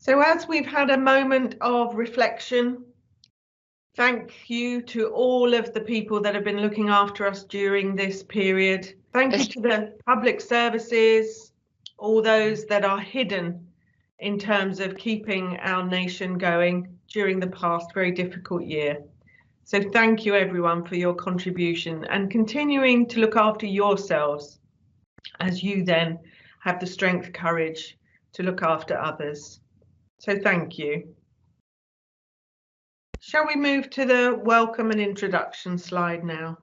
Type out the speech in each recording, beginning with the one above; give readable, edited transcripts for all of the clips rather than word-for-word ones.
So as we've had a moment of reflection, thank you to all of the people that have been looking after us during this period. Thank you to the public services, all those that are hidden in terms of keeping our nation going during the past very difficult year. So thank you everyone for your contribution and continuing to look after yourselves as you then have the strength, courage to look after others. So thank you. Shall we move to the welcome and introduction slide now?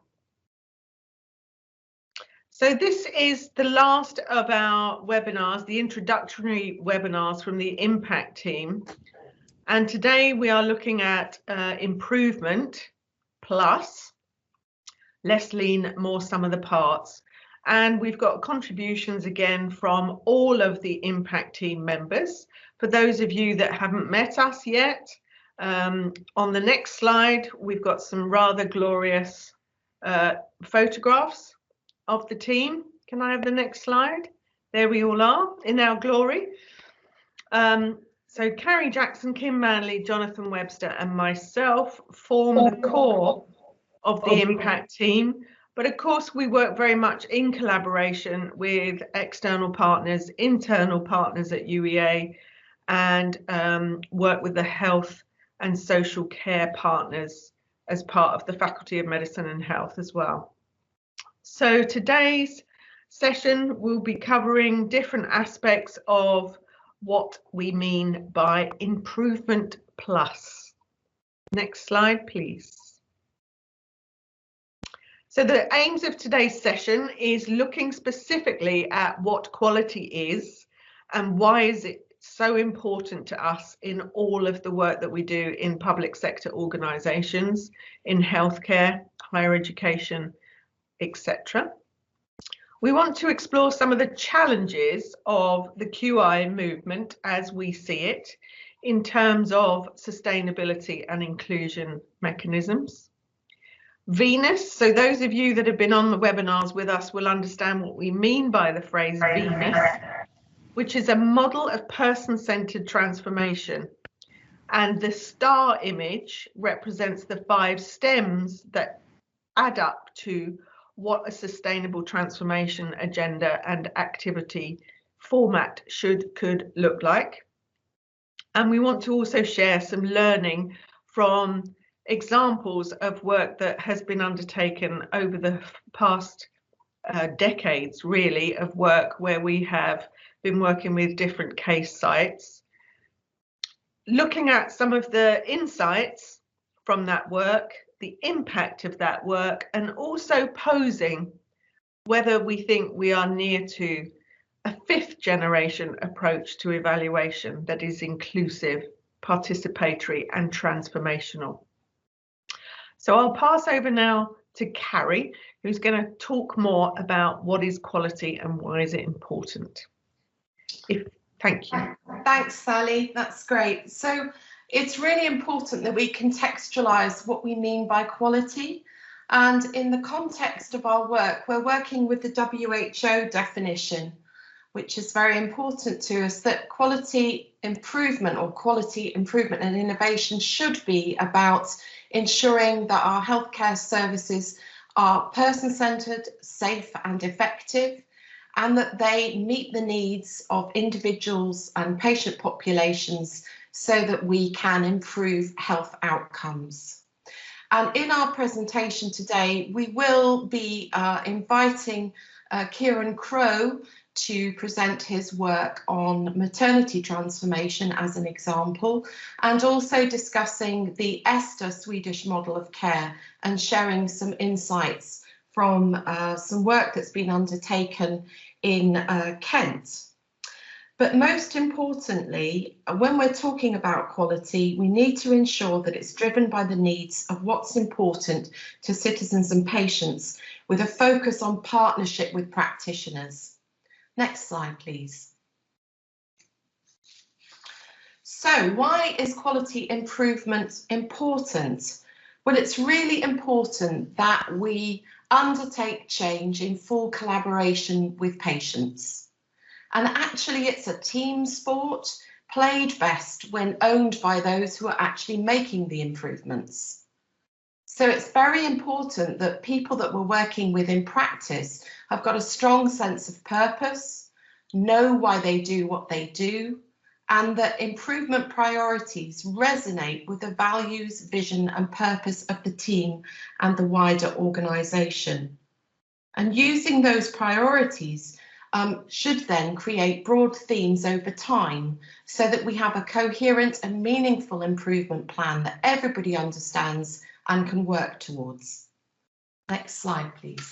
So this is the last of our webinars, the introductory webinars from the Impact team. And today we are looking at improvement plus less lean, more sum of the parts. And we've got contributions again from all of the Impact team members. For those of you that haven't met us yet, on the next slide, we've got some rather glorious photographs of the team. Can I have the next slide? There we all are in our glory. So Carrie Jackson, Kim Manley, Jonathan Webster and myself form the core of the Impact team. But of course, we work very much in collaboration with external partners, internal partners at UEA, and work with the health and social care partners as part of the Faculty of Medicine and Health as well. So today's session will be covering different aspects of what we mean by improvement plus. Next slide, please. So the aims of today's session is looking specifically at what quality is and why is it so important to us in all of the work that we do in public sector organisations, in healthcare, higher education, etc. We want to explore some of the challenges of the QI movement as we see it in terms of sustainability and inclusion mechanisms. Venus, so those of you that have been on the webinars with us will understand what we mean by the phrase Venus, which is a model of person-centered transformation. And the star image represents the 5 stems that add up to what a sustainable transformation agenda and activity format could look like. And we want to also share some learning from examples of work that has been undertaken over the past decades, really, of work where we have been working with different case sites, looking at some of the insights from that work, the impact of that work, and also posing whether we think we are near to a 5th generation approach to evaluation that is inclusive, participatory and transformational. So I'll pass over now to Carrie, who's going to talk more about what is quality and why is it important. Thank you. Thanks, Sally. That's great. So it's really important that we contextualise what we mean by quality. And in the context of our work, we're working with the WHO definition, which is very important to us, that quality improvement and innovation should be about ensuring that our healthcare services are person-centred, safe and effective, and that they meet the needs of individuals and patient populations so that we can improve health outcomes. And in our presentation today, we will be inviting Kieran Crow to present his work on maternity transformation as an example, and also discussing the ESTA Swedish model of care and sharing some insights from some work that's been undertaken in Kent. But most importantly, when we're talking about quality, we need to ensure that it's driven by the needs of what's important to citizens and patients, with a focus on partnership with practitioners. Next slide, please. So why is quality improvement important? Well, it's really important that we undertake change in full collaboration with patients. And actually, it's a team sport. played best when owned by those who are actually making the improvements. So it's very important that people that we're working with in practice have got a strong sense of purpose, know why they do what they do, and that improvement priorities resonate with the values, vision and purpose of the team and the wider organisation. And using those priorities should then create broad themes over time so that we have a coherent and meaningful improvement plan that everybody understands and can work towards. Next slide, please.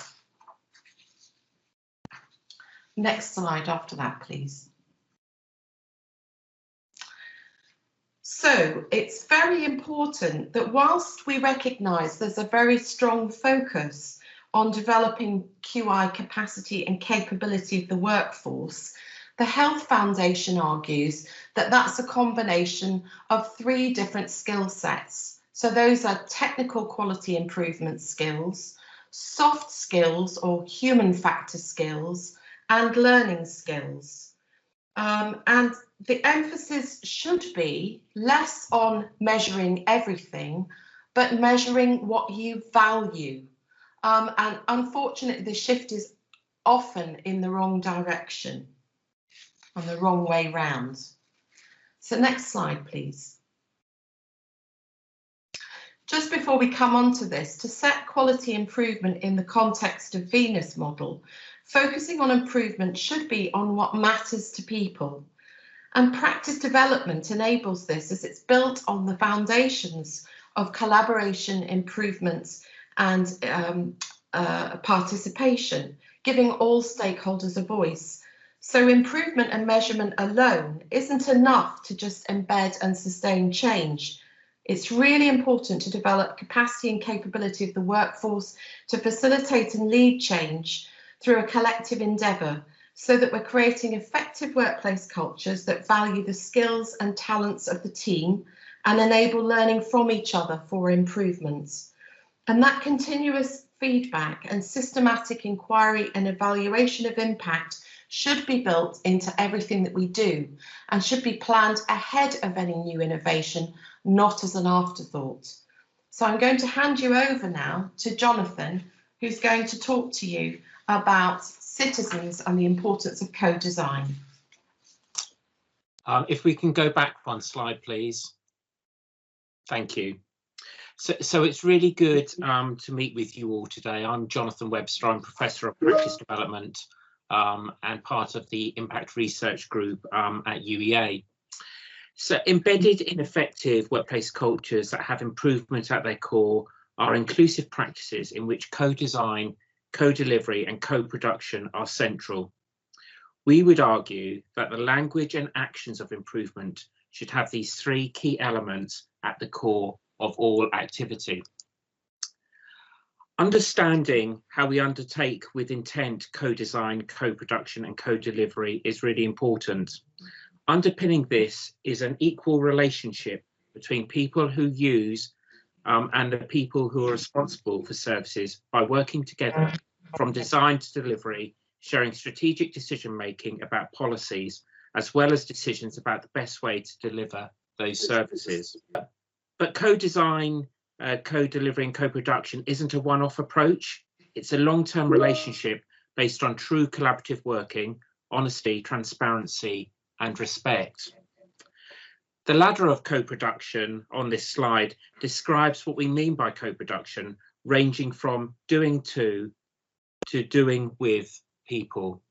Next slide after that, please. So it's very important that whilst we recognise there's a very strong focus on developing QI capacity and capability of the workforce, the Health Foundation argues that that's a combination of 3 different skill sets. So those are technical quality improvement skills, soft skills or human factor skills, and learning skills. And the emphasis should be less on measuring everything, but measuring what you value. And unfortunately, the shift is often in the wrong direction, on the wrong way round. So next slide, please. Just before we come on to this, to set quality improvement in the context of Venus model, focusing on improvement should be on what matters to people. And practice development enables this as it's built on the foundations of collaboration, improvements and participation, giving all stakeholders a voice. So improvement and measurement alone isn't enough to just embed and sustain change. It's really important to develop capacity and capability of the workforce to facilitate and lead change through a collective endeavour, so that we're creating effective workplace cultures that value the skills and talents of the team and enable learning from each other for improvements. And that continuous feedback and systematic inquiry and evaluation of impact should be built into everything that we do and should be planned ahead of any new innovation, not as an afterthought. So I'm going to hand you over now to Jonathan, who's going to talk to you about citizens and the importance of co-design. If we can go back 1 slide, please. Thank you. So it's really good to meet with you all today. I'm Jonathan Webster. I'm Professor of Practice Development and part of the Impact Research Group at UEA. So embedded in effective workplace cultures that have improvement at their core are inclusive practices in which co-design, co-delivery and co-production are central. We would argue that the language and actions of improvement should have these 3 key elements at the core of all activity. Understanding how we undertake with intent co-design, co-production and co-delivery is really important. Underpinning this is an equal relationship between people who use and the people who are responsible for services by working together from design to delivery, sharing strategic decision making about policies, as well as decisions about the best way to deliver those services. But co-design, co-delivery and co-production isn't a one-off approach. It's a long-term relationship based on true collaborative working, honesty, transparency and respect. The ladder of co-production on this slide describes what we mean by co-production, ranging from doing to doing with people.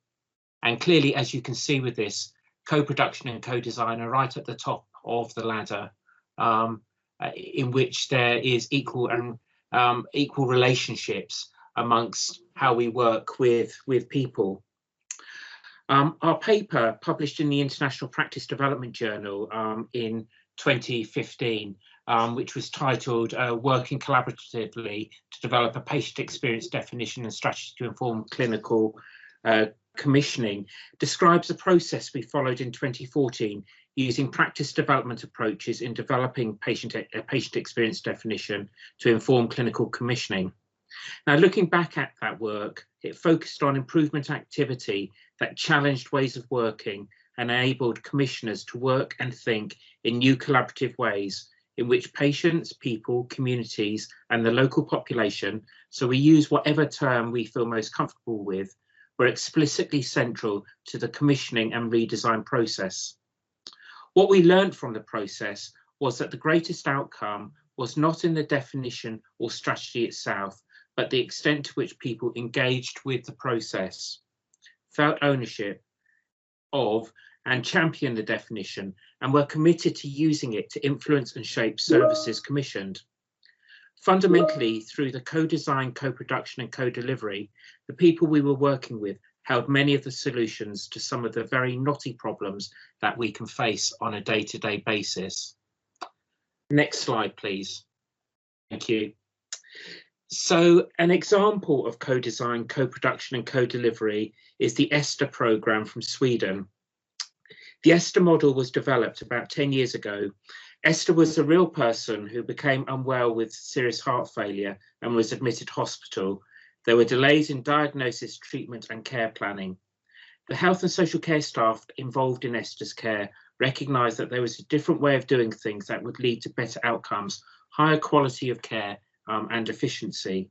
And clearly, as you can see with this, co-production and co-design are right at the top of the ladder, in which there is equal relationships amongst how we work with people. Our paper, published in the International Practice Development Journal in 2015, which was titled Working Collaboratively to Develop a Patient Experience Definition and Strategy to Inform Clinical Commissioning, describes the process we followed in 2014 using practice development approaches in developing patient experience definition to inform clinical commissioning. Now, looking back at that work, it focused on improvement activity that challenged ways of working and enabled commissioners to work and think in new collaborative ways in which patients, people, communities, and the local population, so we use whatever term we feel most comfortable with, were explicitly central to the commissioning and redesign process. What we learned from the process was that the greatest outcome was not in the definition or strategy itself, but the extent to which people engaged with the process, felt ownership of and championed the definition, and were committed to using it to influence and shape services commissioned. Fundamentally, through the co-design, co-production and co-delivery, the people we were working with held many of the solutions to some of the very knotty problems that we can face on a day-to-day basis. Next slide, please. Thank you. So an example of co-design, co-production and co-delivery is the ESTER program from Sweden. The ESTER model was developed about 10 years ago. ESTER was a real person who became unwell with serious heart failure and was admitted hospital. There were delays in diagnosis, treatment and care planning. The health and social care staff involved in ESTER's care recognised that there was a different way of doing things that would lead to better outcomes, higher quality of care and efficiency.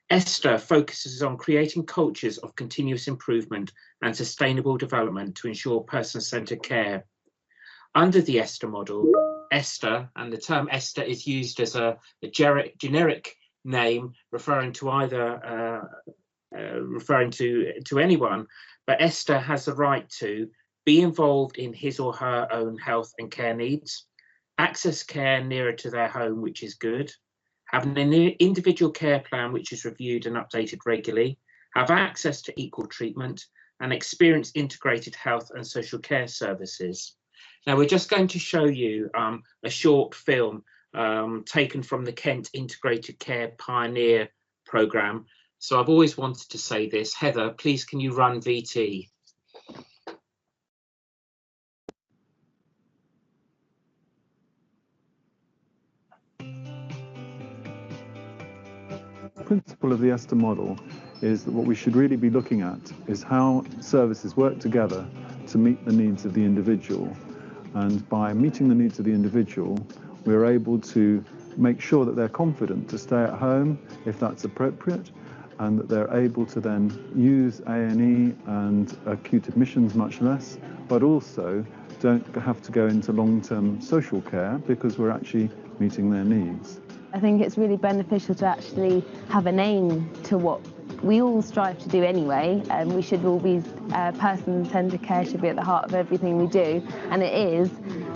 ESTER focuses on creating cultures of continuous improvement and sustainable development to ensure person-centred care. Under the ESTER model, ESTER, and the term ESTER is used as a generic name referring to either referring to anyone, but ESTER has the right to be involved in his or her own health and care needs, access care nearer to their home, which is good, have an individual care plan which is reviewed and updated regularly, have access to equal treatment, and experience integrated health and social care services. Now we're just going to show you a short film taken from the Kent Integrated Care Pioneer programme. So I've always wanted to say this. Heather, please can you run VT? The principle of the ESTER model is that what we should really be looking at is how services work together to meet the needs of the individual. And by meeting the needs of the individual, we're able to make sure that they're confident to stay at home if that's appropriate, and that they're able to then use A&E and acute admissions much less, but also don't have to go into long-term social care because we're actually meeting their needs. I think it's really beneficial to actually have an aim to what we all strive to do anyway, and we should all be person-centred care should be at the heart of everything we do, and it is,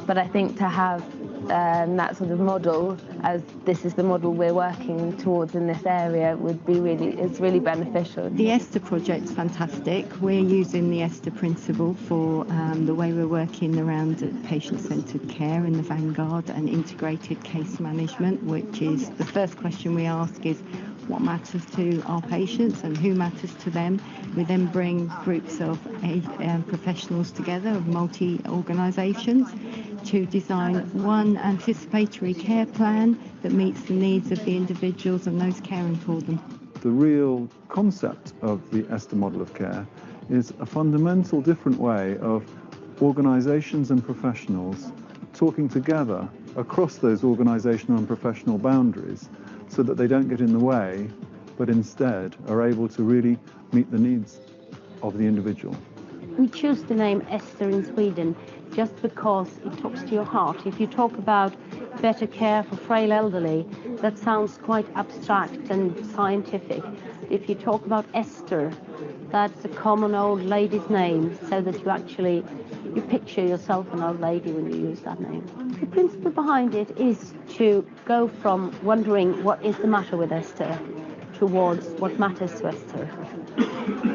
but I think to have that sort of model, as this is the model we're working towards in this area, would be it's really beneficial. The ESTER project's fantastic. We're using the ESTER principle for the way we're working around patient-centred care in the vanguard and integrated case management, which is the first question we ask is what matters to our patients and who matters to them. We then bring groups of professionals together, of multi-organisations, to design one anticipatory care plan that meets the needs of the individuals and those caring for them. The real concept of the ESTER model of care is a fundamental different way of organisations and professionals talking together across those organisational and professional boundaries so that they don't get in the way, but instead are able to really meet the needs of the individual. We choose the name ESTER in Sweden just because it talks to your heart. If you talk about better care for frail elderly, that sounds quite abstract and scientific. If you talk about Esther, that's a common old lady's name, so that you picture yourself an old lady when you use that name. The principle behind it is to go from wondering what is the matter with Esther towards what matters to Esther,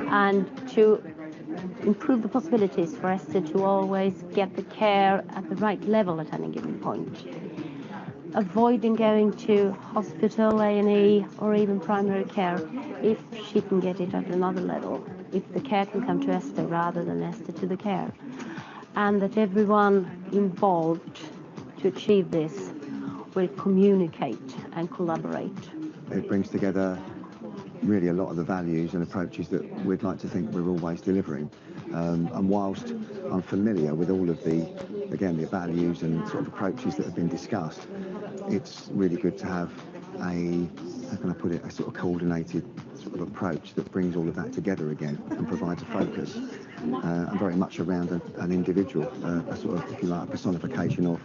and to improve the possibilities for Esther to always get the care at the right level at any given point. Avoiding going to hospital, A&E, or even primary care if she can get it at another level, if the care can come to Esther rather than Esther to the care. And that everyone involved to achieve this will communicate and collaborate. It brings together really a lot of the values and approaches that we'd like to think we're always delivering. And whilst I'm familiar with all of the values and sort of approaches that have been discussed, it's really good to have a, how can I put it, a sort of coordinated sort of approach that brings all of that together again and provides a focus, and very much around an individual, a sort of, if you like, a personification of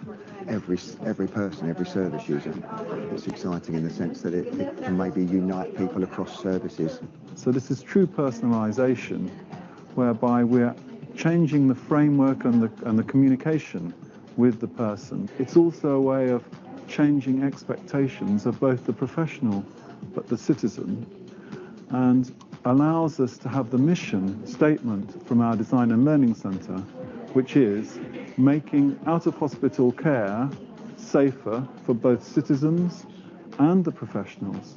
every person, every service user. It's exciting in the sense that it can maybe unite people across services. So this is true personalisation, whereby we're changing the framework and the communication with the person. It's also a way of changing expectations of both the professional but the citizen, and allows us to have the mission statement from our Design and Learning Centre, which is making out-of-hospital care safer for both citizens and the professionals,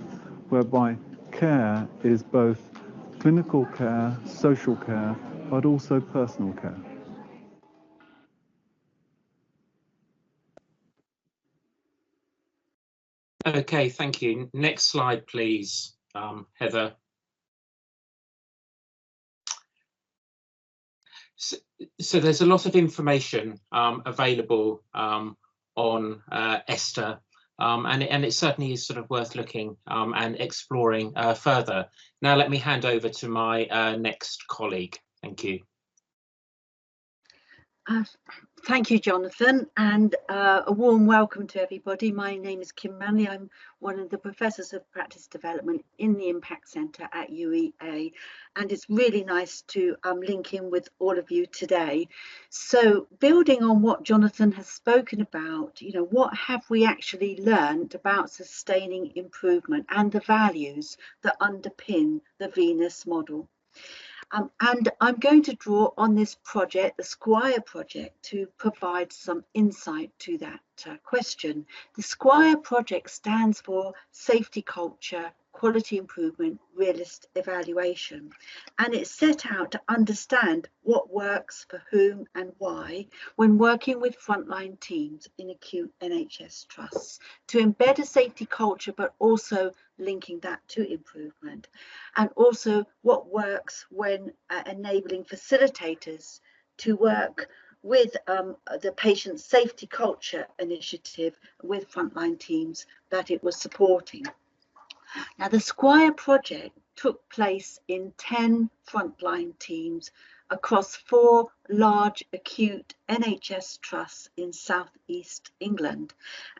whereby care is both clinical care, social care, but also personal care. Okay, thank you. Next slide, please, Heather. So there's a lot of information available on ESTA, and it certainly is sort of worth looking and exploring further. Now let me hand over to my next colleague. Thank you. Thank you, Jonathan, and a warm welcome to everybody. My name is Kim Manley. I'm one of the Professors of Practice Development in the Impact Centre at UEA, and it's really nice to link in with all of you today. So building on what Jonathan has spoken about, you know, what have we actually learned about sustaining improvement and the values that underpin the Venus model? And I'm going to draw on this project, the Squire Project, to provide some insight to that question. The Squire Project stands for Safety Culture, Quality Improvement, Realist Evaluation. And it's set out to understand what works for whom and why when working with frontline teams in acute NHS trusts, to embed a safety culture, but also linking that to improvement, and also what works when enabling facilitators to work with the patient safety culture initiative with frontline teams that it was supporting. Now, the Squire Project took place in 10 frontline teams across 4 large acute NHS trusts in southeast England,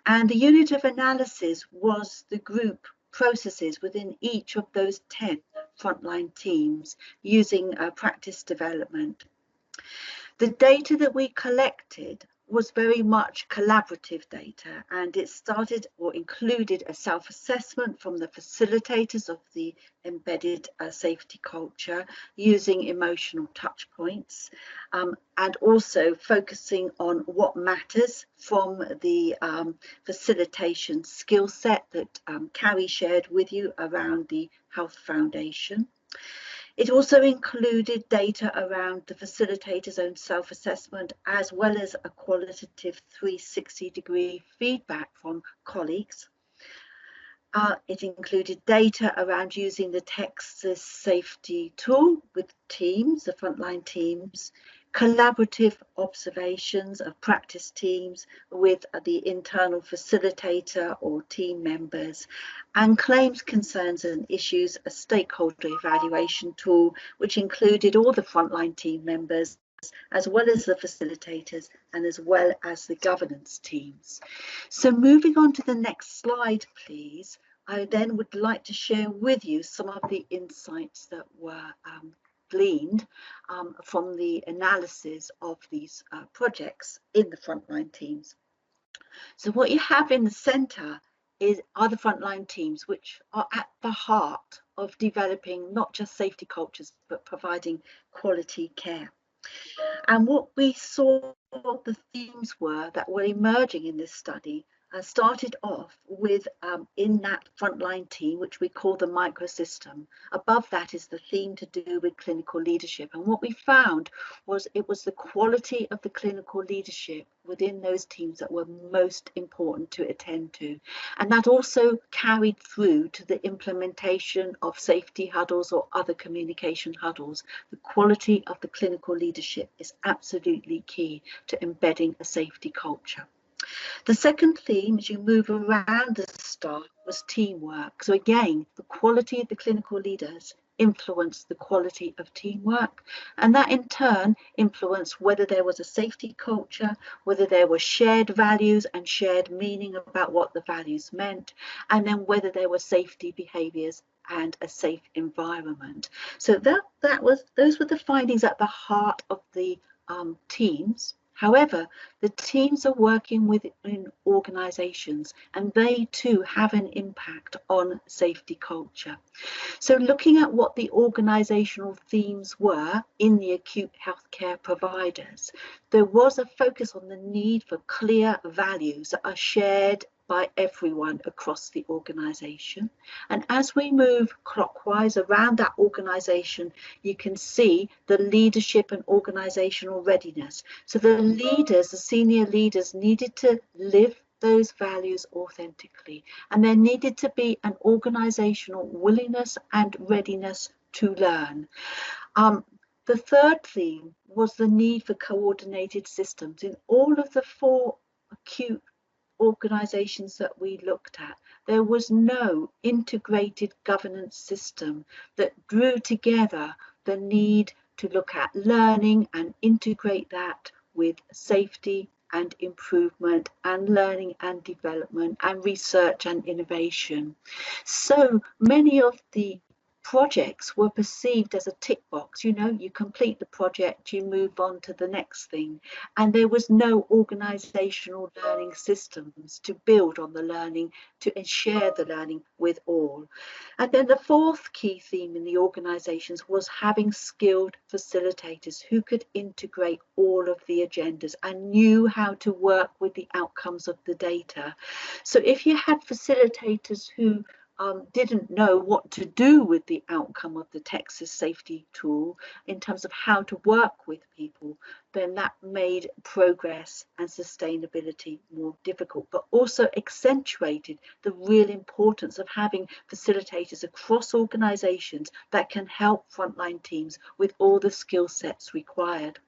and the unit of analysis was the group processes within each of those 10 frontline teams using practice development. The data that we collected was very much collaborative data, and it started or included a self-assessment from the facilitators of the embedded safety culture using emotional touch points, and also focusing on what matters from the facilitation skill set that Carrie shared with you around the Health Foundation. It also included data around the facilitator's own self-assessment, as well as a qualitative 360-degree feedback from colleagues. It included data around using the Texas safety tool with teams, the frontline teams, collaborative observations of practice teams with the internal facilitator or team members, and claims, concerns and issues, a stakeholder evaluation tool, which included all the frontline team members, as well as the facilitators and as well as the governance teams. So moving on to the next slide, please, I then would like to share with you some of the insights that were gleaned from the analysis of these projects in the frontline teams. So what you have in the centre are the frontline teams, which are at the heart of developing not just safety cultures, but providing quality care. And what we saw the themes were that were emerging in this study started off with in that frontline team, which we call the microsystem. Above that is the theme to do with clinical leadership. And what we found was it was the quality of the clinical leadership within those teams that were most important to attend to. And that also carried through to the implementation of safety huddles or other communication huddles. The quality of the clinical leadership is absolutely key to embedding a safety culture. The second theme, as you move around the staff, was teamwork. So again, the quality of the clinical leaders influenced the quality of teamwork, and that in turn influenced whether there was a safety culture, whether there were shared values and shared meaning about what the values meant, and then whether there were safety behaviours and a safe environment. So those were the findings at the heart of the teams. However, the teams are working within organisations, and they too have an impact on safety culture. So looking at what the organisational themes were in the acute healthcare providers, there was a focus on the need for clear values that are shared by everyone across the organisation. And as we move clockwise around that organisation, you can see the leadership and organisational readiness. So the leaders, the senior leaders, needed to live those values authentically, and there needed to be an organisational willingness and readiness to learn. The third theme was the need for coordinated systems. In all of the 4 acute organisations that we looked at, there was no integrated governance system that drew together the need to look at learning and integrate that with safety and improvement and learning and development and research and innovation. So many of the projects were perceived as a tick box. You complete the project, you move on to the next thing, and there was no organizational learning systems to build on the learning, to share the learning with all. And then the fourth key theme in the organizations was having skilled facilitators who could integrate all of the agendas and knew how to work with the outcomes of the data. So if you had facilitators who didn't know what to do with the outcome of the Texas safety tool in terms of how to work with people, then that made progress and sustainability more difficult, but also accentuated the real importance of having facilitators across organizations that can help frontline teams with all the skill sets required.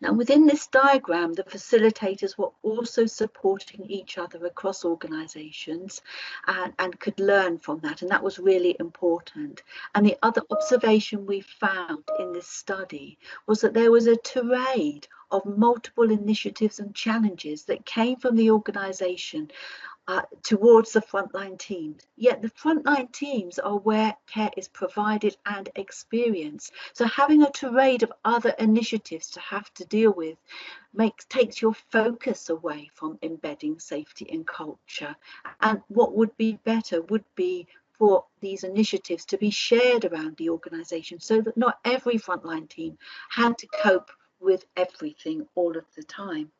Now, within this diagram, the facilitators were also supporting each other across organisations and could learn from that, and that was really important. And the other observation we found in this study was that there was a tirade of multiple initiatives and challenges that came from the organisation towards the frontline teams. Yet the frontline teams are where care is provided and experienced. So having a tirade of other initiatives to have to deal with takes your focus away from embedding safety and culture. And what would be better would be for these initiatives to be shared around the organisation so that not every frontline team had to cope with everything all of the time.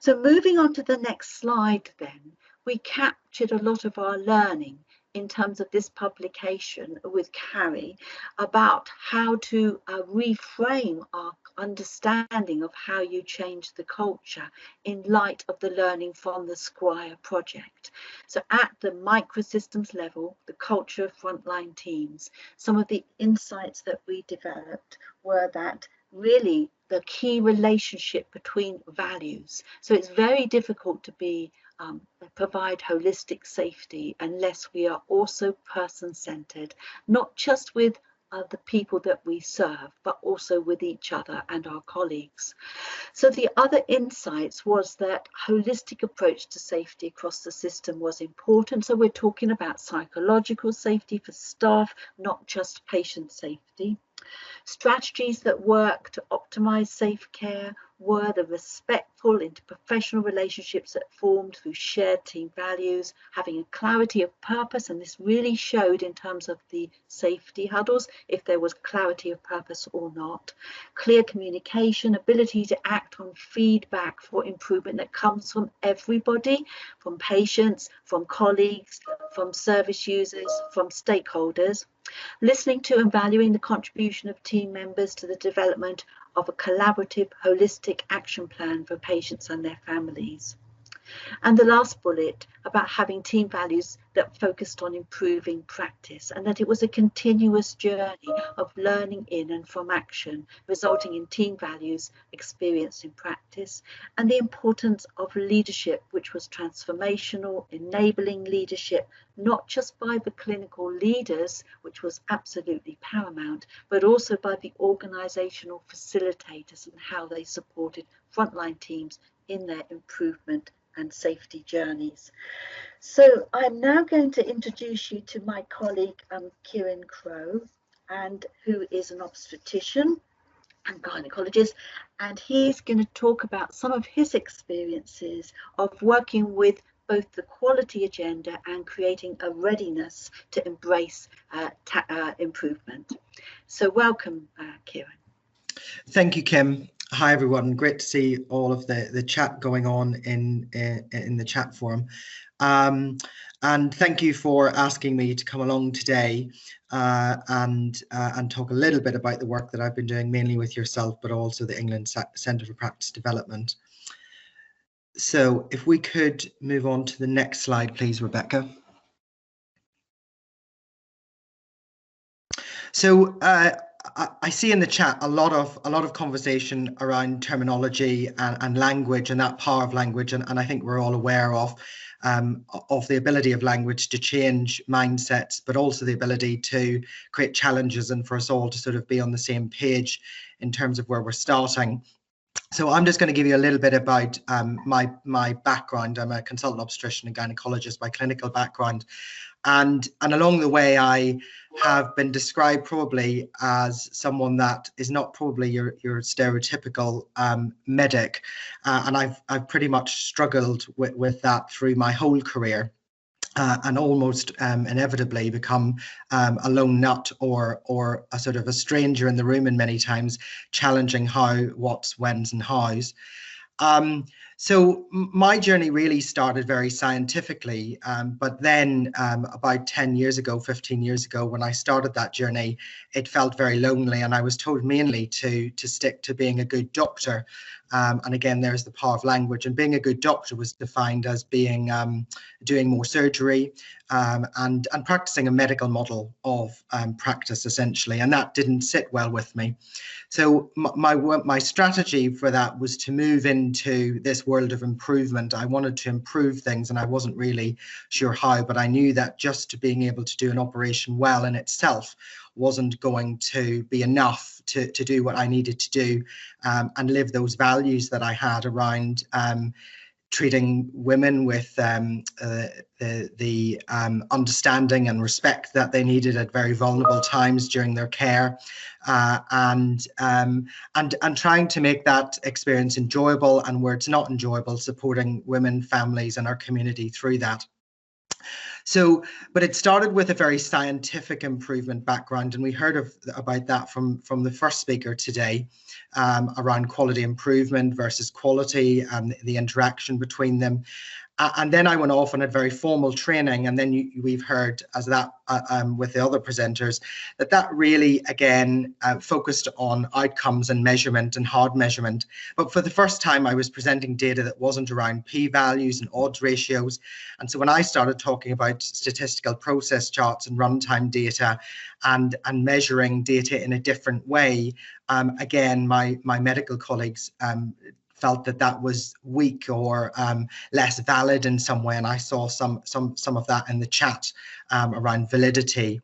So moving on to the next slide then, we captured a lot of our learning in terms of this publication with Carrie about how to reframe our understanding of how you change the culture in light of the learning from the Squire Project. So at the microsystems level, the culture of frontline teams, some of the insights that we developed were that really the key relationship between values. So it's very difficult to provide holistic safety unless we are also person-centered, not just with the people that we serve, but also with each other and our colleagues. So the other insights was that holistic approach to safety across the system was important. So we're talking about psychological safety for staff, not just patient safety. Strategies that work to optimize safe care were the respectful interprofessional relationships that formed through shared team values, having a clarity of purpose, and this really showed in terms of the safety huddles, if there was clarity of purpose or not, clear communication, ability to act on feedback for improvement that comes from everybody, from patients, from colleagues, from service users, from stakeholders, listening to and valuing the contribution of team members to the development of a collaborative, holistic action plan for patients and their families. And the last bullet about having team values that focused on improving practice, and that it was a continuous journey of learning in and from action, resulting in team values experienced in practice, and the importance of leadership, which was transformational, enabling leadership, not just by the clinical leaders, which was absolutely paramount, but also by the organisational facilitators and how they supported frontline teams in their improvement and safety journeys. So I'm now going to introduce you to my colleague Kieran Crowe, and who is an obstetrician and gynecologist, and he's going to talk about some of his experiences of working with both the quality agenda and creating a readiness to embrace improvement. So welcome, Kieran. Thank you, Kim. Hi, everyone. Great to see all of the chat going on in the chat forum. And thank you for asking me to come along today and talk a little bit about the work that I've been doing, mainly with yourself, but also the England Centre for Practice Development. So if we could move on to the next slide, please, Rebecca. So I see in the chat a lot of conversation around terminology and language, and that power of language, and I think we're all aware of the ability of language to change mindsets, but also the ability to create challenges and for us all to sort of be on the same page in terms of where we're starting. So I'm just going to give you a little bit about my background. I'm a consultant obstetrician and gynecologist by clinical background. And along the way, I have been described probably as someone that is not probably your stereotypical medic. And I've pretty much struggled with that through my whole career. And almost inevitably become a lone nut or a sort of a stranger in the room, and many times challenging how, what's, when's and how's. So my journey really started very scientifically, but then about 10 years ago, 15 years ago, when I started that journey, it felt very lonely, and I was told mainly to stick to being a good doctor. And again, there's the power of language, and being a good doctor was defined as being doing more surgery and practicing a medical model of practice, essentially, and that didn't sit well with me. So my strategy for that was to move into this world of improvement. I wanted to improve things, and I wasn't really sure how, but I knew that just being able to do an operation well in itself wasn't going to be enough to do what I needed to do and live those values that I had around treating women with the understanding and respect that they needed at very vulnerable times during their care, and trying to make that experience enjoyable, and where it's not enjoyable, supporting women, families, and our community through that. So, but it started with a very scientific improvement background, and we heard about that from the first speaker today, around quality improvement versus quality and the interaction between them. And then I went off on a very formal training, and then we've heard as that with the other presenters that really again focused on outcomes and measurement and hard measurement. But for the first time, I was presenting data that wasn't around p-values and odds ratios. And so when I started talking about statistical process charts and runtime data and measuring data in a different way, again, my medical colleagues felt that was weak or less valid in some way, and I saw some of that in the chat around validity.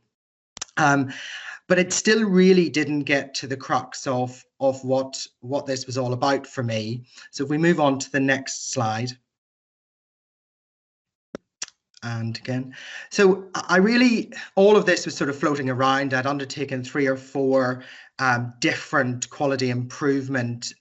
But it still really didn't get to the crux of what this was all about for me. So if we move on to the next slide. And again, so I really, all of this was sort of floating around. I'd undertaken 3 or 4 different quality improvement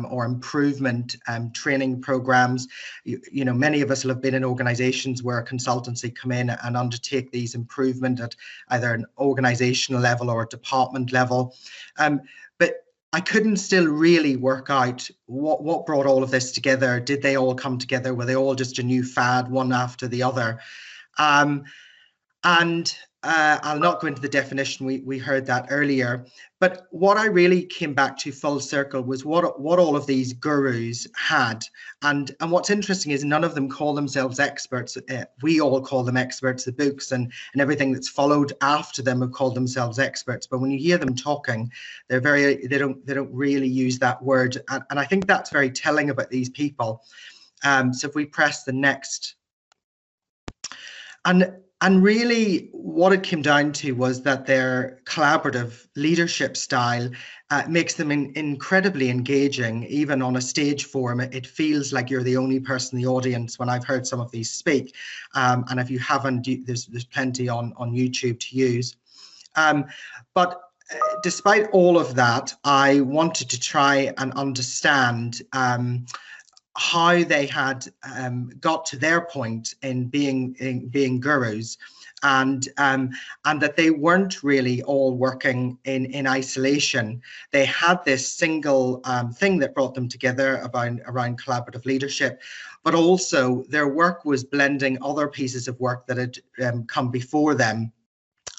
or improvement training programs. You know, many of us will have been in organizations where a consultancy come in and undertake these improvement at either an organizational level or a department level. But I couldn't still really work out what brought all of this together. Did they all come together? Were they all just a new fad, one after the other? I'll not go into the definition, we heard that earlier, but what I really came back to full circle was what all of these gurus had. And what's interesting is none of them call themselves experts. We all call them experts. The books and everything that's followed after them have called themselves experts. But when you hear them talking, they don't really use that word. And I think that's very telling about these people. So if we press the next. And really what it came down to was that their collaborative leadership style makes them incredibly engaging. Even on a stage forum, it feels like you're the only person in the audience when I've heard some of these speak. And if you haven't, there's plenty on YouTube to use. But despite all of that, I wanted to try and understand how they had got to their point in being gurus, and that they weren't really all working in isolation. They had this single thing that brought them together around collaborative leadership, but also their work was blending other pieces of work that had come before them.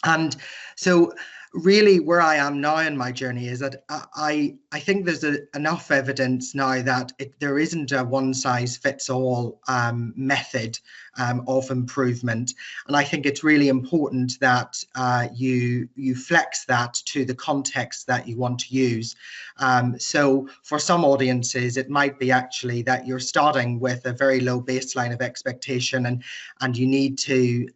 And so really where I am now in my journey is that I think there's enough evidence now that there isn't a one-size-fits-all method of improvement. And I think it's really important that you flex that to the context that you want to use. So for some audiences, it might be actually that you're starting with a very low baseline of expectation, and you need to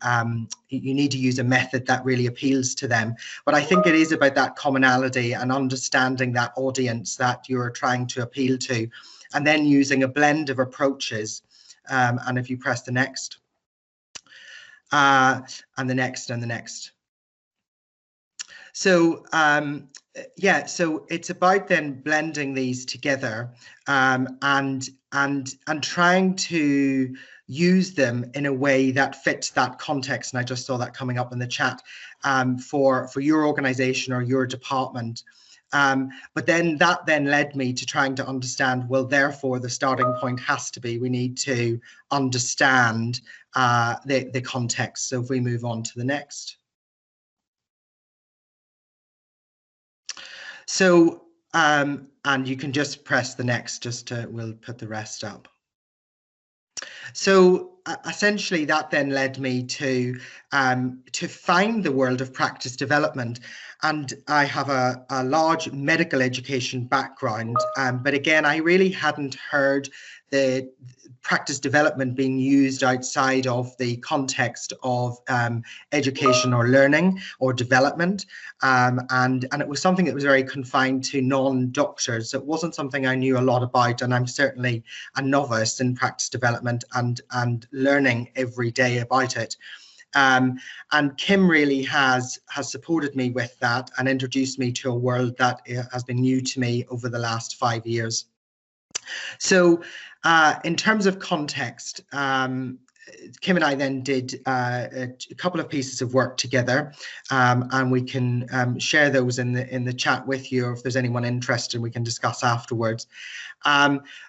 use a method that really appeals to them. But I think it is about that commonality and understanding that audience that you're trying to appeal to, and then using a blend of approaches. And if you press the next, and the next, and the next. So yeah, so it's about then blending these together and trying to use them in a way that fits that context. And I just saw that coming up in the chat for your organization or your department. But then that led me to trying to understand, well, therefore the starting point has to be, we need to understand the context. So if we move on to the next. So, and you can just press the next, we'll put the rest up. So essentially that then led me to find the world of practice development. And I have a large medical education background, but again, I really hadn't heard the practice development being used outside of the context of education or learning or development. And it was something that was very confined to non-doctors. It wasn't something I knew a lot about, and I'm certainly a novice in practice development and learning every day about it. And Kim really has supported me with that and introduced me to a world that has been new to me over the last 5 years. So in terms of context, Kim and I then did a couple of pieces of work together, and we can share those in the chat with you, or if there's anyone interested, we can discuss afterwards.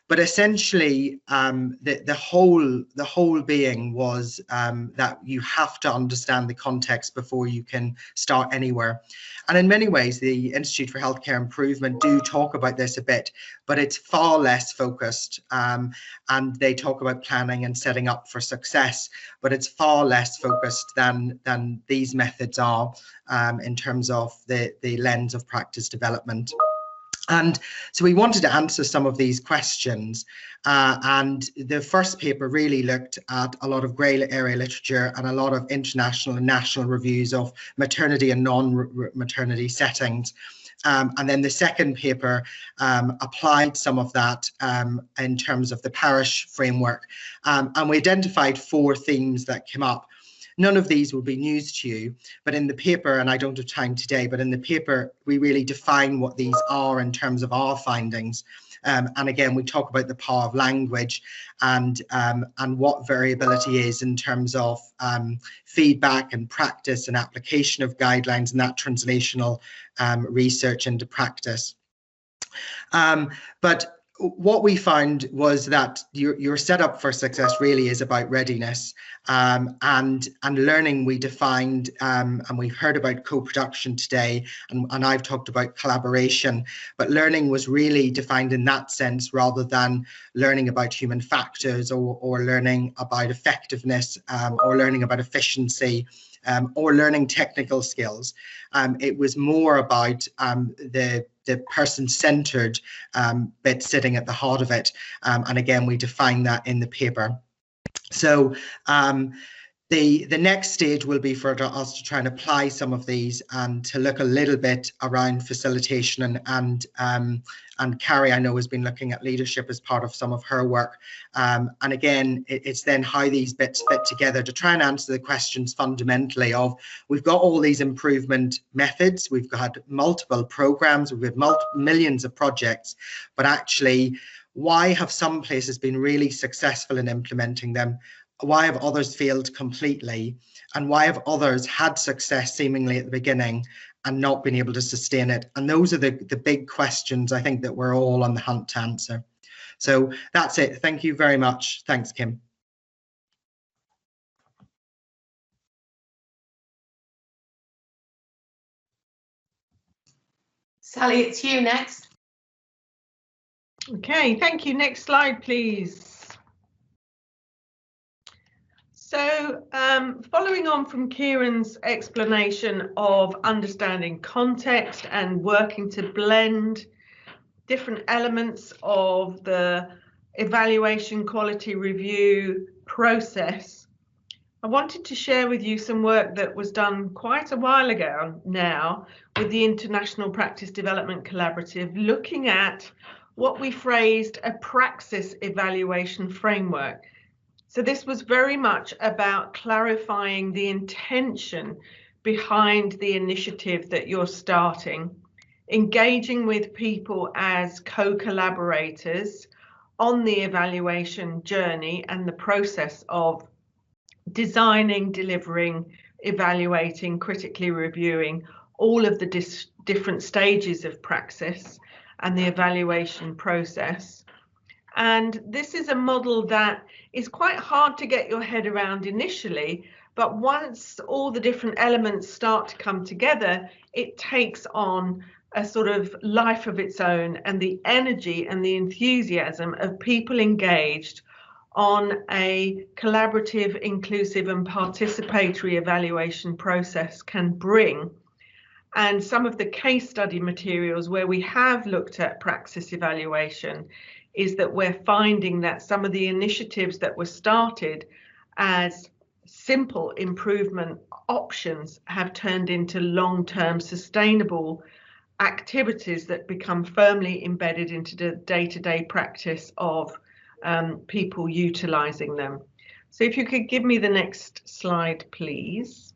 But essentially, the whole being was that you have to understand the context before you can start anywhere. And in many ways, the Institute for Healthcare Improvement do talk about this a bit, but it's far less focused. And they talk about planning and setting up for success, but it's far less focused than these methods are in terms of the lens of practice development. And so we wanted to answer some of these questions, and the first paper really looked at a lot of grey area literature and a lot of international and national reviews of maternity and non-maternity settings. And then the second paper applied some of that in terms of the parish framework, and we identified 4 themes that came up. None of these will be news to you, but in the paper, and I don't have time today, but in the paper, we really define what these are in terms of our findings. And again, we talk about the power of language and what variability is in terms of feedback and practice and application of guidelines and that translational research into practice. But what we found was that your setup for success really is about readiness and learning. We defined and we've heard about co-production today, and I've talked about collaboration, but learning was really defined in that sense rather than learning about human factors or learning about effectiveness or learning about efficiency or learning technical skills. It was more about the person-centered bit sitting at the heart of it. And again, we define that in the paper. So the next stage will be for us to try and apply some of these and to look a little bit around facilitation and Carrie, I know, has been looking at leadership as part of some of her work. And again, it's then how these bits fit together to try and answer the questions fundamentally of, we've got all these improvement methods, we've got multiple programs, we've had millions of projects, but actually, why have some places been really successful in implementing them? Why have others failed completely? And why have others had success seemingly at the beginning and not been able to sustain it? And those are the big questions I think that we're all on the hunt to answer. So that's it. Thank you very much. Thanks, Kim. Sally, it's you next. Okay, thank you. Next slide, please. So following on from Kieran's explanation of understanding context and working to blend different elements of the evaluation quality review process, I wanted to share with you some work that was done quite a while ago now with the International Practice Development Collaborative, looking at what we phrased a Praxis evaluation framework. So this was very much about clarifying the intention behind the initiative that you're starting, engaging with people as co-collaborators on the evaluation journey and the process of designing, delivering, evaluating, critically reviewing all of the different stages of Praxis and the evaluation process. And this is a model that is quite hard to get your head around initially, but once all the different elements start to come together, it takes on a sort of life of its own, and the energy and the enthusiasm of people engaged on a collaborative, inclusive and participatory evaluation process can bring. And some of the case study materials where we have looked at Praxis evaluation is that we're finding that some of the initiatives that were started as simple improvement options have turned into long-term sustainable activities that become firmly embedded into the day-to-day practice of people utilizing them. So if you could give me the next slide, please.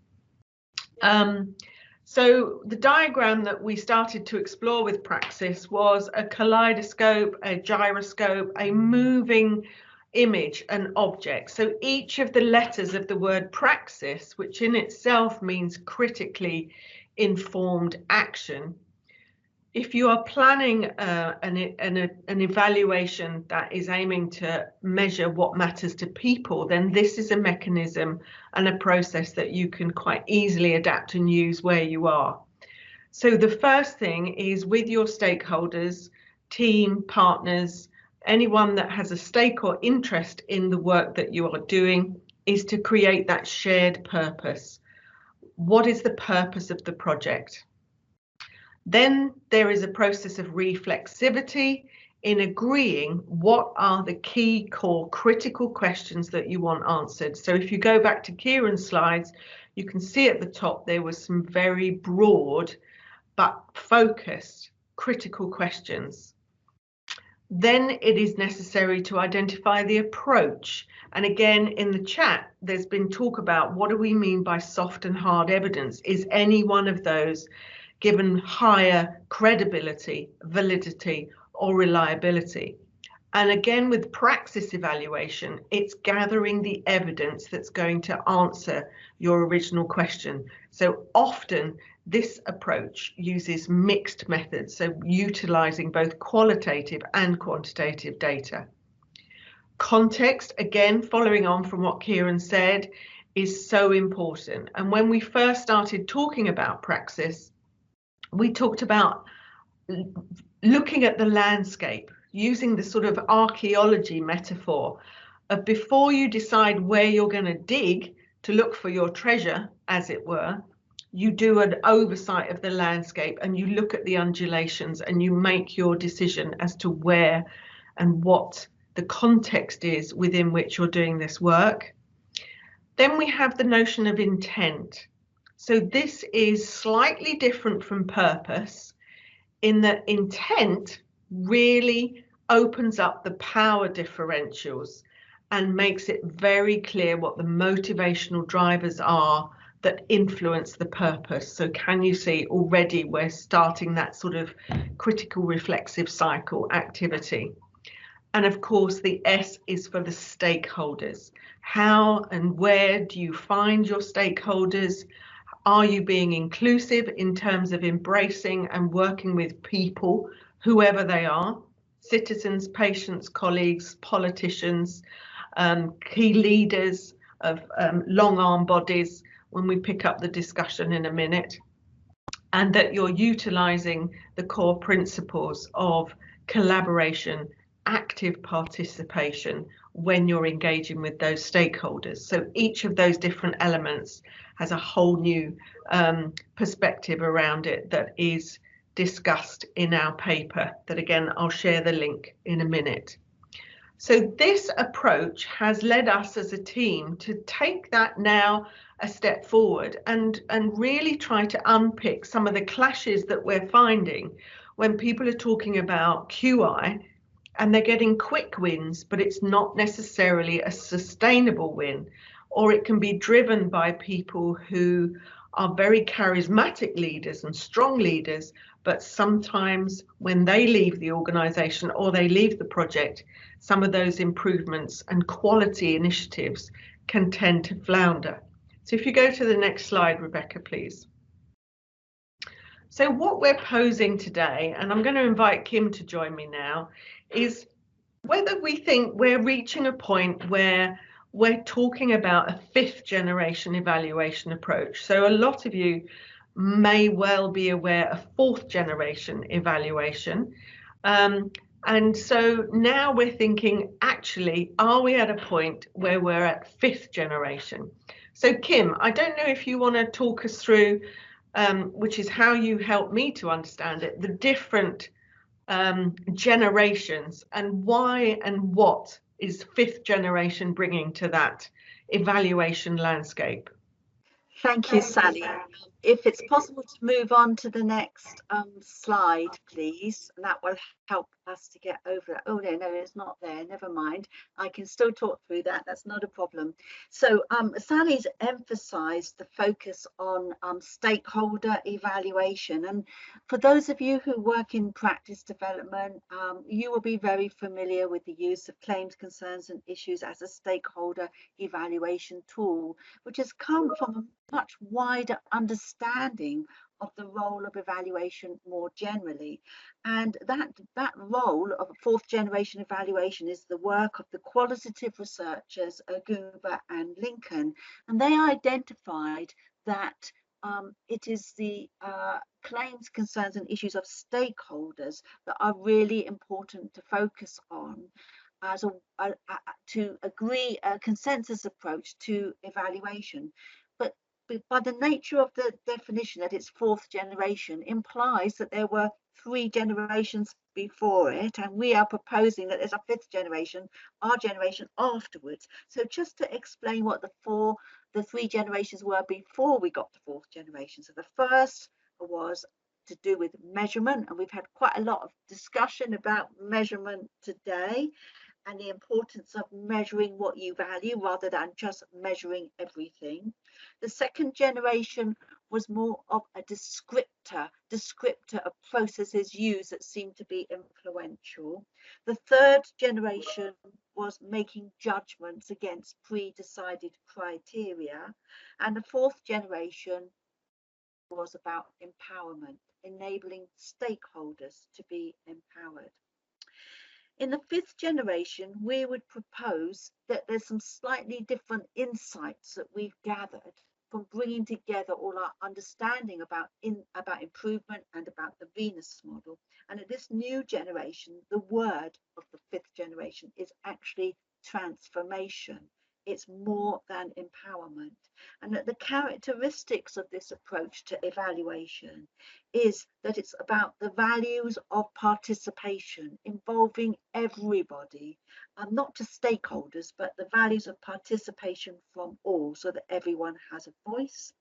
So the diagram that we started to explore with Praxis was a kaleidoscope, a gyroscope, a moving image, an object. So each of the letters of the word Praxis, which in itself means critically informed action. If you are planning an evaluation that is aiming to measure what matters to people, then this is a mechanism and a process that you can quite easily adapt and use where you are. So the first thing is with your stakeholders, team, partners, anyone that has a stake or interest in the work that you are doing, is to create that shared purpose. What is the purpose of the project? Then there is a process of reflexivity in agreeing what are the key core critical questions that you want answered. So if you go back to Kieran's slides, you can see at the top there was some very broad but focused critical questions. Then it is necessary to identify the approach. And again, in the chat, there's been talk about what do we mean by soft and hard evidence? Is any one of those given higher credibility, validity, or reliability? And again, with praxis evaluation, it's gathering the evidence that's going to answer your original question. So often this approach uses mixed methods, so utilizing both qualitative and quantitative data. Context, again, following on from what Kieran said, is so important. And when we first started talking about praxis, we talked about looking at the landscape, using the sort of archaeology metaphor of before you decide where you're going to dig to look for your treasure, as it were, you do an oversight of the landscape and you look at the undulations and you make your decision as to where and what the context is within which you're doing this work. Then we have the notion of intent. So this is slightly different from purpose, in that intent really opens up the power differentials and makes it very clear what the motivational drivers are that influence the purpose. So can you see already we're starting that sort of critical reflexive cycle activity? And of course, the S is for the stakeholders. How and where do you find your stakeholders? Are you being inclusive in terms of embracing and working with people, whoever they are, citizens, patients, colleagues, politicians, key leaders of long arm bodies, when we pick up the discussion in a minute, and that you're utilizing the core principles of collaboration, active participation when you're engaging with those stakeholders. So each of those different elements has a whole new perspective around it that is discussed in our paper that, again, I'll share the link in a minute. So this approach has led us as a team to take that now a step forward and really try to unpick some of the clashes that we're finding when people are talking about QI and they're getting quick wins, but it's not necessarily a sustainable win, or it can be driven by people who are very charismatic leaders and strong leaders, but sometimes when they leave the organization or they leave the project, some of those improvements and quality initiatives can tend to flounder. So if you go to the next slide, Rebecca, please. So what we're posing today, and I'm going to invite Kim to join me now, is whether we think we're reaching a point where we're talking about a 5th generation evaluation approach. So a lot of you may well be aware of 4th generation evaluation. And so now we're thinking, actually, are we at a point where we're at 5th generation? So Kim, I don't know if you want to talk us through, which is how you help me to understand it, the different generations and why and what is 5th generation bringing to that evaluation landscape. Thank you, Sally. If it's possible to move on to the next slide, please, and that will help us to get over it. Oh, no, it's not there. Never mind. I can still talk through that. That's not a problem. So Sally's emphasized the focus on stakeholder evaluation. And for those of you who work in practice development, you will be very familiar with the use of claims, concerns, and issues as a stakeholder evaluation tool, which has come from a much wider understanding of the role of evaluation more generally. And that role of a 4th generation evaluation is the work of the qualitative researchers Aguba and Lincoln, and they identified that it is the claims, concerns, and issues of stakeholders that are really important to focus on as to agree a consensus approach to evaluation. But by the nature of the definition that it's 4th generation implies that there were 3 generations before it, and we are proposing that there's a 5th generation, our generation afterwards. So just to explain what the 3 generations were before we got to 4th generation. So the first was to do with measurement, and we've had quite a lot of discussion about measurement today and the importance of measuring what you value rather than just measuring everything. The second generation was more of a descriptor of processes used that seemed to be influential. The third generation was making judgments against pre-decided criteria. And the fourth generation was about empowerment, enabling stakeholders to be empowered. In the fifth generation, we would propose that there's some slightly different insights that we've gathered from bringing together all our understanding about improvement and about the Venus model. And at this new generation, the word of the fifth generation is actually transformation. It's more than empowerment. And that the characteristics of this approach to evaluation is that it's about the values of participation involving everybody, and not just stakeholders, but the values of participation from all, so that everyone has a voice.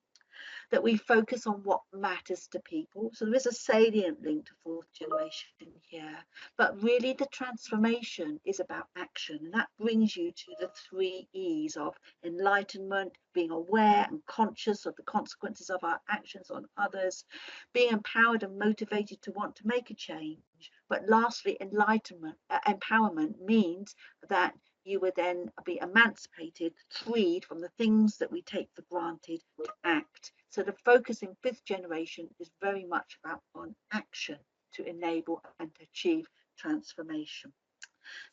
That we focus on what matters to people. So there is a salient link to fourth generation here, but really the transformation is about action, and that brings you to the 3 E's of enlightenment, being aware and conscious of the consequences of our actions on others, being empowered and motivated to want to make a change. But lastly, empowerment means that you would then be emancipated, freed from the things that we take for granted to act. So the focus in fifth generation is very much about on action to enable and to achieve transformation.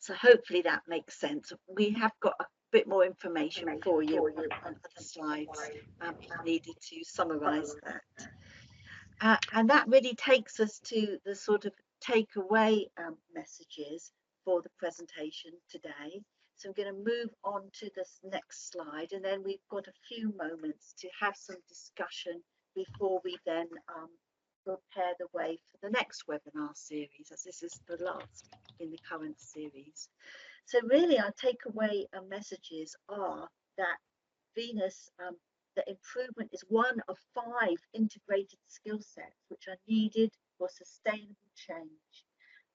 So hopefully that makes sense. We have got a bit more information for you on the slides if needed to summarize that. And that really takes us to the sort of takeaway messages for the presentation today. So I'm going to move on to this next slide, and then we've got a few moments to have some discussion before we then prepare the way for the next webinar series, as this is the last in the current series. So really our takeaway messages are that Venus, the improvement is one of 5 integrated skill sets which are needed for sustainable change.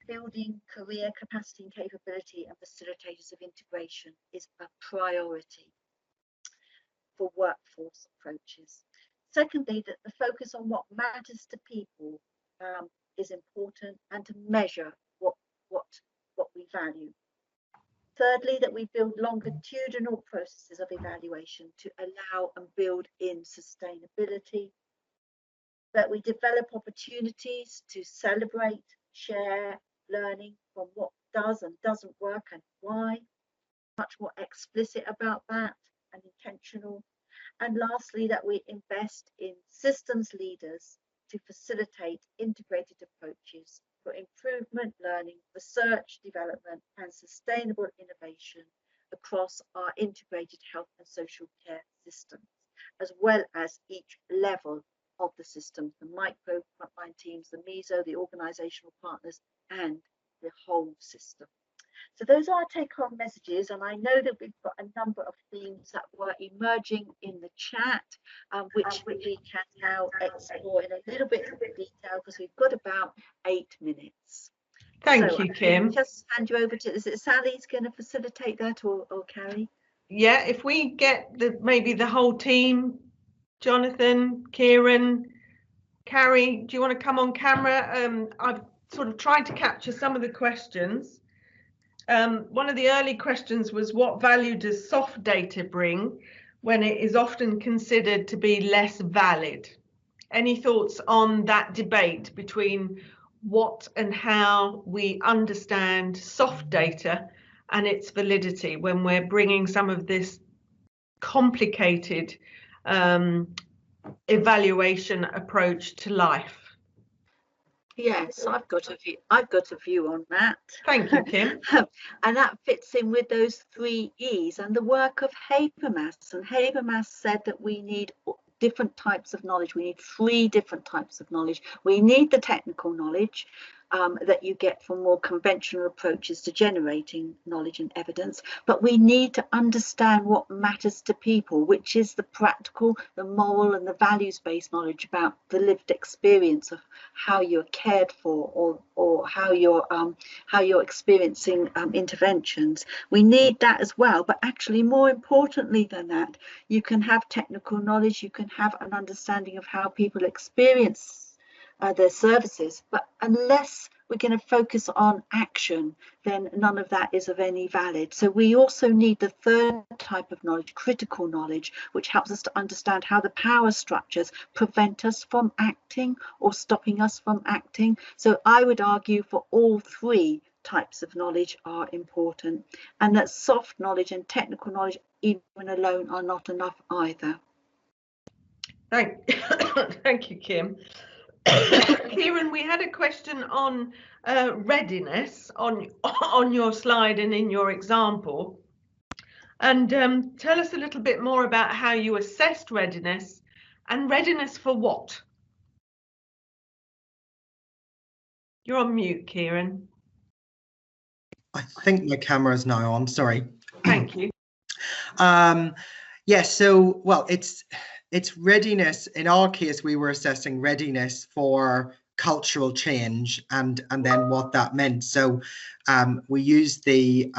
Building career capacity and capability and facilitators of integration is a priority for workforce approaches. Secondly, that the focus on what matters to people is important, and to measure what we value. Thirdly, that we build longitudinal processes of evaluation to allow and build in sustainability. That we develop opportunities to celebrate, share, learning from what does and doesn't work and why, much more explicit about that and intentional. And lastly, that we invest in systems leaders to facilitate integrated approaches for improvement, learning, research, development and sustainable innovation across our integrated health and social care systems, as well as each level of the system, the micro frontline teams, the meso, the organisational partners and the whole system. So those are our take-home messages, and I know that we've got a number of themes that were emerging in the chat, which we can now explore in a little bit of detail because we've got about 8 minutes. Thank you, Kim. Just hand you over to, is it Sally's going to facilitate that, or Carrie? Yeah, if we get maybe the whole team, Jonathan, Kieran, Carrie, do you want to come on camera? I've sort of tried to capture some of the questions. One of the early questions was, what value does soft data bring when it is often considered to be less valid? Any thoughts on that debate between what and how we understand soft data and its validity when we're bringing some of this complicated evaluation approach to life? Yes, I've got a view on that. Thank you, Kim. And that fits in with those 3 E's and the work of Habermas. And Habermas said that we need different types of knowledge. We need 3 different types of knowledge. We need the technical knowledge, that you get from more conventional approaches to generating knowledge and evidence. But we need to understand what matters to people, which is the practical, the moral and the values-based knowledge about the lived experience of how you're cared for, or how you're experiencing interventions. We need that as well, but actually more importantly than that, you can have technical knowledge, you can have an understanding of how people experience their services, but unless we're going to focus on action, then none of that is of any valid. So we also need the third type of knowledge, critical knowledge, which helps us to understand how the power structures prevent us from acting or stopping us from acting. So I would argue for all three types of knowledge are important, and that soft knowledge and technical knowledge even alone are not enough either. Thank you, Kim. Kieran, we had a question on readiness on your slide and in your example, and tell us a little bit more about how you assessed readiness, and readiness for what? You're on mute, Kieran. I think my camera is now on, sorry. Thank you. Yes, so, well, it's readiness. In our case, we were assessing readiness for cultural change and then what that meant. So we used the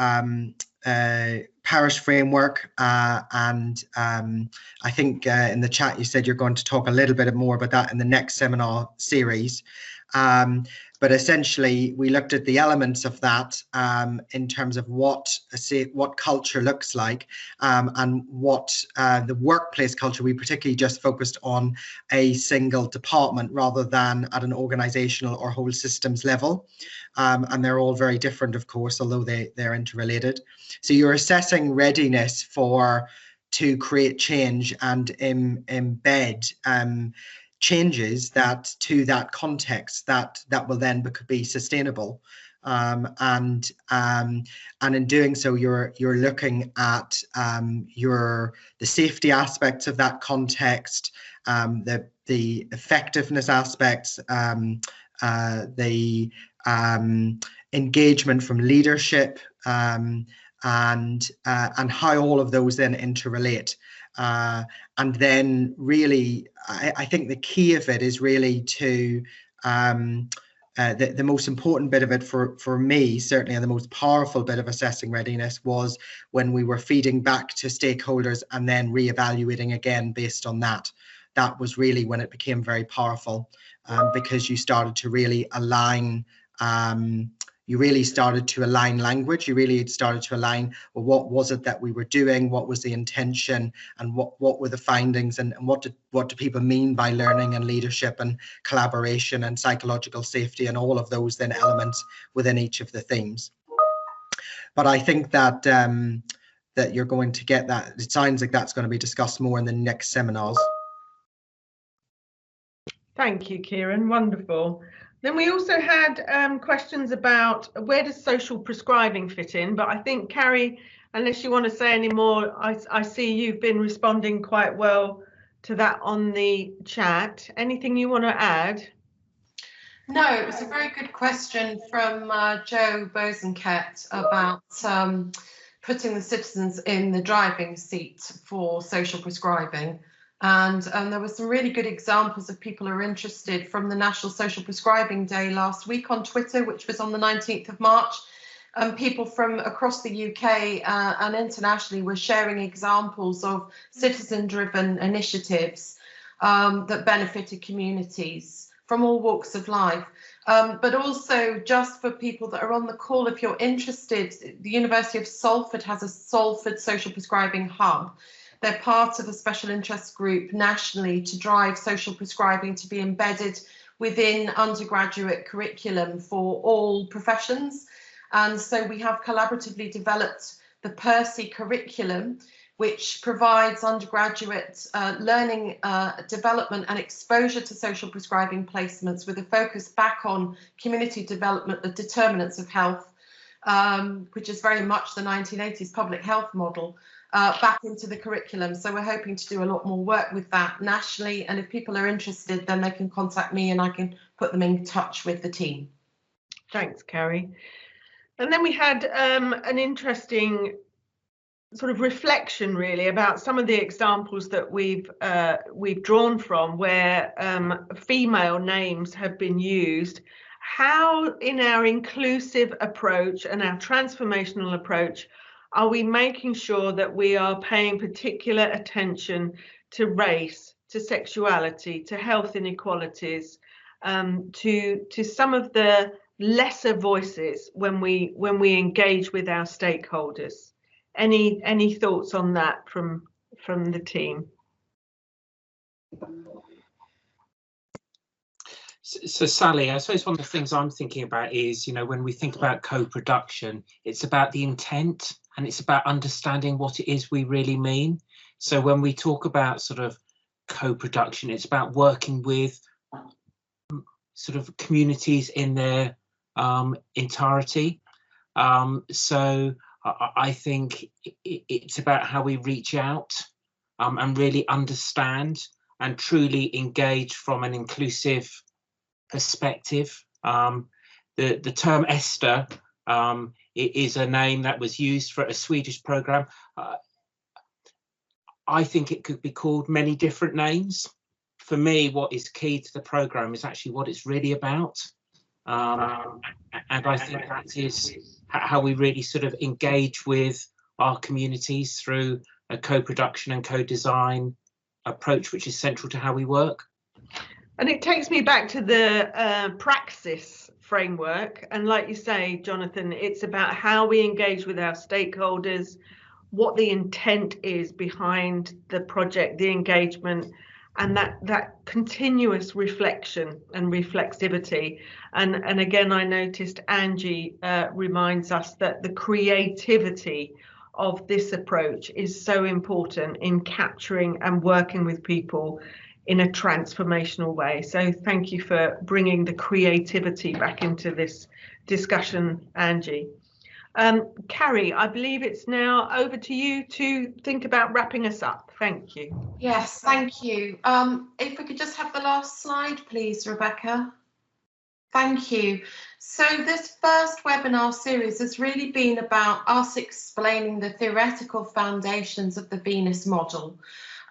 parish framework, and I think in the chat you said you're going to talk a little bit more about that in the next seminar series. But essentially, we looked at the elements of that in terms of what culture looks like, and what the workplace culture. We particularly just focused on a single department rather than at an organizational or whole systems level. And they're all very different, of course, although they're interrelated. So you're assessing readiness to create change and embed changes to that context that will then be sustainable, and in doing so you're looking at the safety aspects of that context, the effectiveness aspects, the engagement from leadership, and how all of those then interrelate. And then really, I think the key of it is really to, the most important bit of it for me, certainly, and the most powerful bit of assessing readiness was when we were feeding back to stakeholders and then reevaluating again based on that. That was really when it became very powerful, because you started to really align language. You really started to align, well, what was it that we were doing, what was the intention, and what were the findings, and what do people mean by learning and leadership and collaboration and psychological safety, and all of those then elements within each of the themes. But I think that that you're going to get that. It sounds like that's going to be discussed more in the next seminars. Thank you, Kieran. Wonderful. Then we also had questions about where does social prescribing fit in, but I think, Carrie, unless you want to say any more, I see you've been responding quite well to that on the chat. Anything you want to add? No, it was a very good question from Joe Bosenket about putting the citizens in the driving seat for social prescribing. And there were some really good examples of people who are interested from the National Social Prescribing Day last week on Twitter, which was on the 19th of March. People from across the UK and internationally were sharing examples of citizen-driven initiatives that benefited communities from all walks of life. But also, just for people that are on the call, if you're interested, the University of Salford has a Salford Social Prescribing Hub. They're part of a special interest group nationally to drive social prescribing to be embedded within undergraduate curriculum for all professions. And so we have collaboratively developed the Percy curriculum, which provides undergraduate learning, development and exposure to social prescribing placements with a focus back on community development, the determinants of health, which is very much the 1980s public health model. Back into the curriculum. So we're hoping to do a lot more work with that nationally, and if people are interested, then they can contact me and I can put them in touch with the team. Thanks, Carrie. And then we had an interesting sort of reflection really about some of the examples that we've drawn from where female names have been used. How in our inclusive approach and our transformational approach are we making sure that we are paying particular attention to race, to sexuality, to health inequalities, to some of the lesser voices when we engage with our stakeholders? Any thoughts on that from the team? So Sally, I suppose one of the things I'm thinking about is, you know, when we think about co-production, it's about the intent and it's about understanding what it is we really mean. So when we talk about sort of co-production, it's about working with sort of communities in their entirety. So I think it's about how we reach out and really understand and truly engage from an inclusive perspective. The term Esther it is a name that was used for a Swedish program. I think it could be called many different names. For me, what is key to the program is actually what it's really about. And I think that is how we really sort of engage with our communities through a co-production and co-design approach, which is central to how we work. And it takes me back to the Praxis framework. And like you say, Jonathan, it's about how we engage with our stakeholders, what the intent is behind the project, the engagement, and that continuous reflection and reflexivity. And again, I noticed Angie reminds us that the creativity of this approach is so important in capturing and working with people in a transformational way. So thank you for bringing the creativity back into this discussion, Angie. Carrie, I believe it's now over to you to think about wrapping us up. Thank you. Yes, thank you. If we could just have the last slide, please, Rebecca. Thank you. So this first webinar series has really been about us explaining the theoretical foundations of the Venus model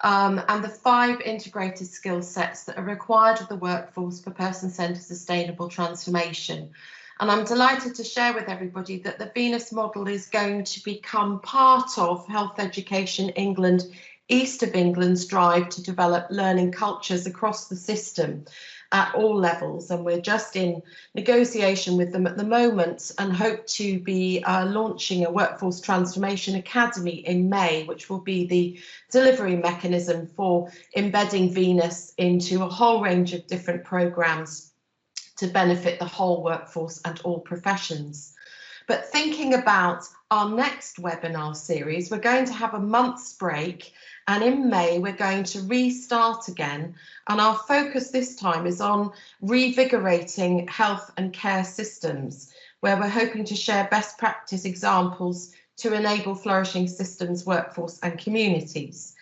and the 5 integrated skill sets that are required of the workforce for person-centered sustainable transformation. And I'm delighted to share with everybody that the Venus model is going to become part of Health Education England, East of England's drive to develop learning cultures across the system at all levels. And we're just in negotiation with them at the moment and hope to be launching a Workforce Transformation Academy in May, which will be the delivery mechanism for embedding Venus into a whole range of different programmes to benefit the whole workforce and all professions. But thinking about our next webinar series, we're going to have a month's break, and in May we're going to restart again, and our focus this time is on revigorating health and care systems, where we're hoping to share best practice examples to enable flourishing systems, workforce and communities.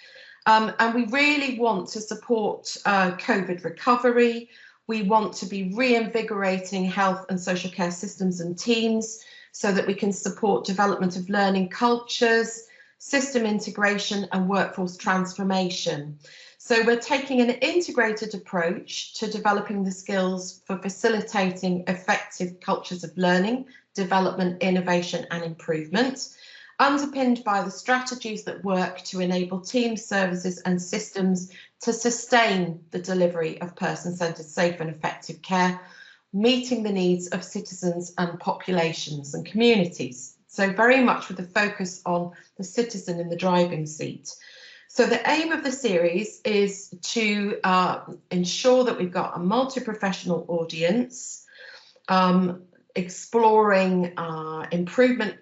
And we really want to support COVID recovery. We want to be reinvigorating health and social care systems and teams so that we can support development of learning cultures, system integration and workforce transformation. So we're taking an integrated approach to developing the skills for facilitating effective cultures of learning, development, innovation and improvement, underpinned by the strategies that work to enable teams, services and systems to sustain the delivery of person-centred, safe and effective care, meeting the needs of citizens and populations and communities. So very much with a focus on the citizen in the driving seat. So the aim of the series is to ensure that we've got a multi-professional audience, exploring improvement,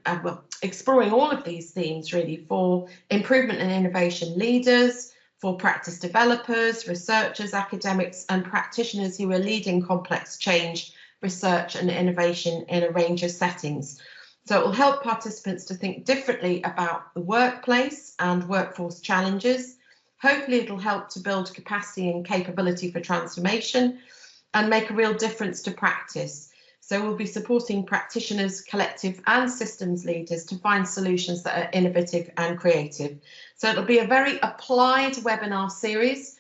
exploring all of these themes really for improvement and innovation leaders, for practice developers, researchers, academics and practitioners who are leading complex change, research and innovation in a range of settings. So it will help participants to think differently about the workplace and workforce challenges. Hopefully it'll help to build capacity and capability for transformation and make a real difference to practice. So we'll be supporting practitioners, collective and systems leaders to find solutions that are innovative and creative. So it'll be a very applied webinar series.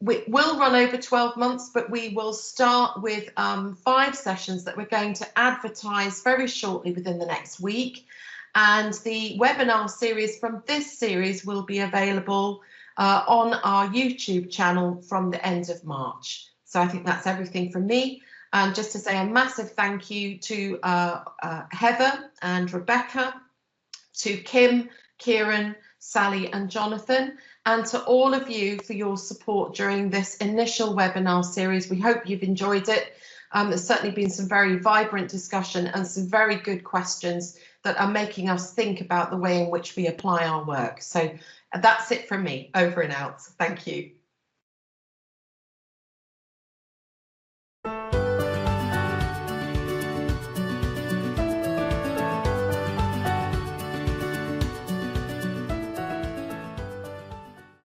We will run over 12 months, but we will start with 5 sessions that we're going to advertise very shortly within the next week. And the webinar series from this series will be available on our YouTube channel from the end of March. So I think that's everything from me. And just to say a massive thank you to Heather and Rebecca, to Kim, Kieran, Sally and Jonathan, and to all of you for your support during this initial webinar series. We hope you've enjoyed it. There's certainly been some very vibrant discussion and some very good questions that are making us think about the way in which we apply our work. So that's it from me. Over and out. Thank you.